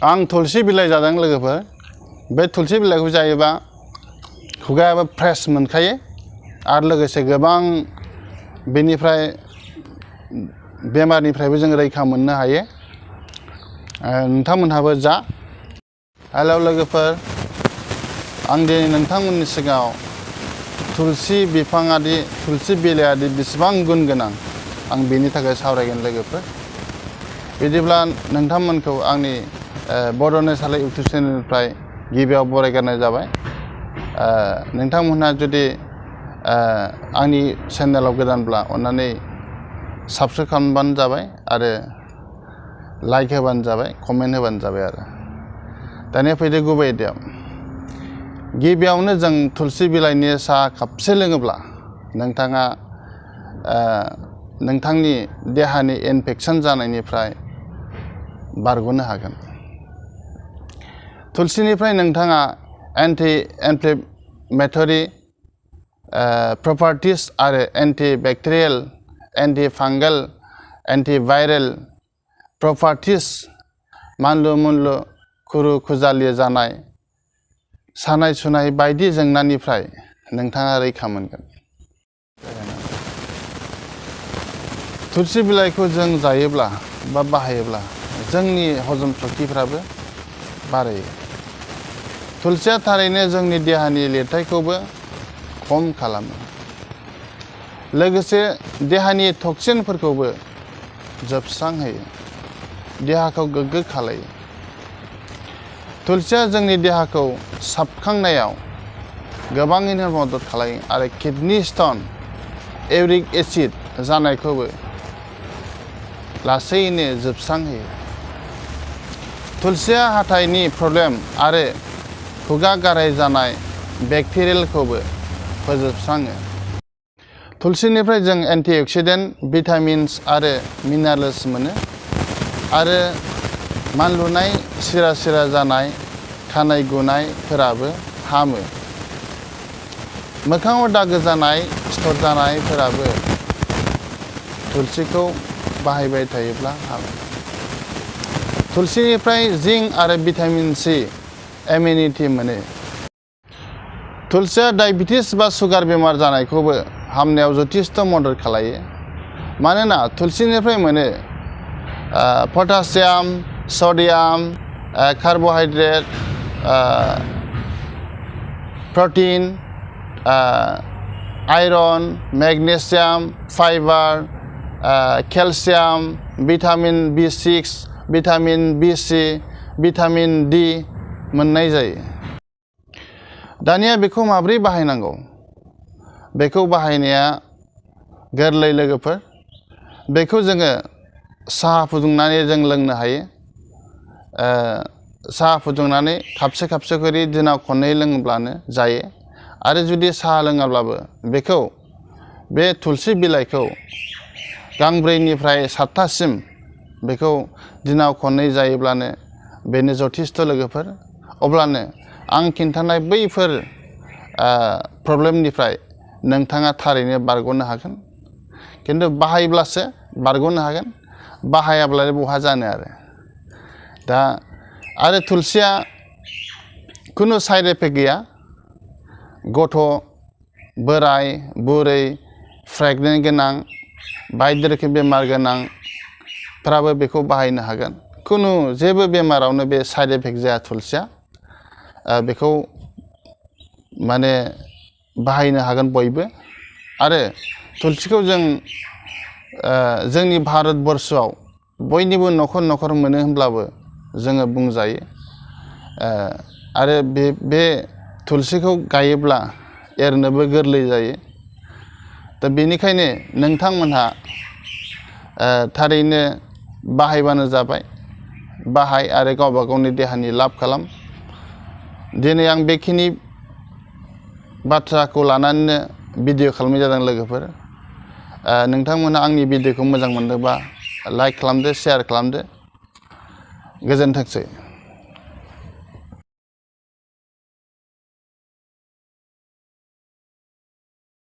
आं तुलसी बिलाइ जादों लोगोफोर बे तुलसी बिलाइखौ जायोबा खुगायाबो फ्रेश मोनखायो आरो लोगोसे गोबां बेनिफ्राय बेमारनिफ्रायबो जों रैखा मोननो हायो नोंथांमोनहाबो जा हेलौ लोगोफोर आं दिनै नोंथांमोननि सिगाङाव तुलसी बिफाङादि तुलसी बिलाइआदि बेसेबां गुन गोनां आं बेनि थाखाय सावरायगोन लोगोफोर बिदिब्ला नोंथांमोनखौ आंनि बड' नेचारेल इउटुब चेनेलनिफ्राय गिबियाव बरायग्रोनाय जाबाय नोंथांमोनहा जुदि आंनि चेनेलाव गोदानब्ला अन्नानै साबस्क्राइब खालामबानो जाबाय आरो लाइक होबानो जाबाय कमेन्ट होबानो जाबाय आरो दानिया फैदो गुबै आयदायाव गिबियावनो जों तुलसी बिलाइनि साहा कापसे लोङोब्ला नोंथाङा नोंथांनि देहानि इनफेक्शन जानायनिफ्राय बारग'नो हागोन तुलसीनिफ्राय नोंथाङा एन्टि इनफ्लेमेटरि प्रपार्टिस आरो anti bacterial anti fungal anti viral properties मानलु मुनलु खुरु खुजालि जानाय सानाय सुनाय बायदि जेंनानिफ्राय नोंथाङा रैखा मोनगोन तुलसी बिलाइखौ जों जायोब्ला बा बाहायोब्ला जोंनि हजम सक्तिफ्राबो बारायो तुलसीया थारैनो जोंनि देहानि लिरथायखौबो खम खालामो लोगोसे देहानि टक्सिनफोरखौबो जोबस्रांहोयो देहाखौ गोग्गो खालायो तुलसीया जोंनि देहाखौ साबखांनायाव गोबाङैनो मदद खालायो आरो किडनी स्टन इउरिक एसिड जानायखौबो लासैनो जोबस्रांहोयो तुलसीया हाथाइनि प्रब्लेम आरो खुगा गाराय जानाय बेक्टेरियेलखौबो फोजोबस्राङो तुलसीनिफ्राय जों एन्टिअक्सिडेन्ट भिटामिन्स आरो मिनारेल्स मोनो आरो मानलुनाय सिरा सिरा जानाय खानाय गुनायफोराबो हामो मोखाङाव दागो जानाय सिथर जानायफोराबो तुलसीखौ बाहायबाय थायोब्ला हामो तुलसीनिफ्राय जिंक आरो भिटामिन सि इमिउनिटि मोनो तुलसीया डायबिटिस बा सुगार बेमार जानायखौबो हामनायाव जथेस्थ' मदद खालायो मानोना तुलसीनिफ्राय मोनो potassium sodium carbohydrate protein iron magnesium fibre calcium vitamin B6 vitamin B C vitamin D मोननाय जायो दानिया बेखौ माबोरै बाहायनांगौ बेखौ बाहायनाया गोरलै लोगोफोर बेखौ जोङो साहा फुदुंनानै जों लोंनो हायो साहा फुदुंनानै खापसे खापसे करि दिनाव खननै लोङोब्लानो जायो आरो जुदि साहा लोङाब्लाबो बेखौ बे तुलसी बिलाइखौ गांब्रैनिफ्राय 7थासिम बेखौ दिनाव खननै जायोब्लानो बेनो जथेस्थ' लोगोफोर अब्लानो आं खिन्थानाय बैफोर प्रब्लेमनिफ्राय नोंथाङा थारैनो बारग'नो हागोन खिन्थु बाहायब्लासो बारग'नो हागोन बाहायाब्ला बहा जानो आरो दा आरो तुलसीया खुनु साइड इफेक्ट गैया गथ' बोराय बुरै प्रेगनेन्ट गोनां बायदि रोखोम बेमार गोनांफ्राबो बेखौ बाहायनो हागोन खुनु जेबो बेमारावनो बे साइड इफेक्ट जाया तुलसीया बेखौ माने बाहायनो हागोन बयबो आरो तुलसीखौ जों जोंनि भारतबर्षआव बयनिबो न'खर न'खर मोनो होनब्लाबो जोङो बुंजायो आरो बे तुलसीखौ गायोब्ला एरनोबो गोरलै जायो दा बेनिखायनो नोंथांमोनहा थारैनो बाहायबानो जाबाय बाहाय आरो गावबा गावनि देहानि लाब खालाम दिनै आं बेखिनि बाथ्राखौ लानानैनो भिडिअ खालामनाय जादों लोगोफोर नोंथांमोनहा आंनि भिडिअखौ मोजां मोनदोंबा लाइक खालामदो शेयार खालामदो गोजोनथोंसै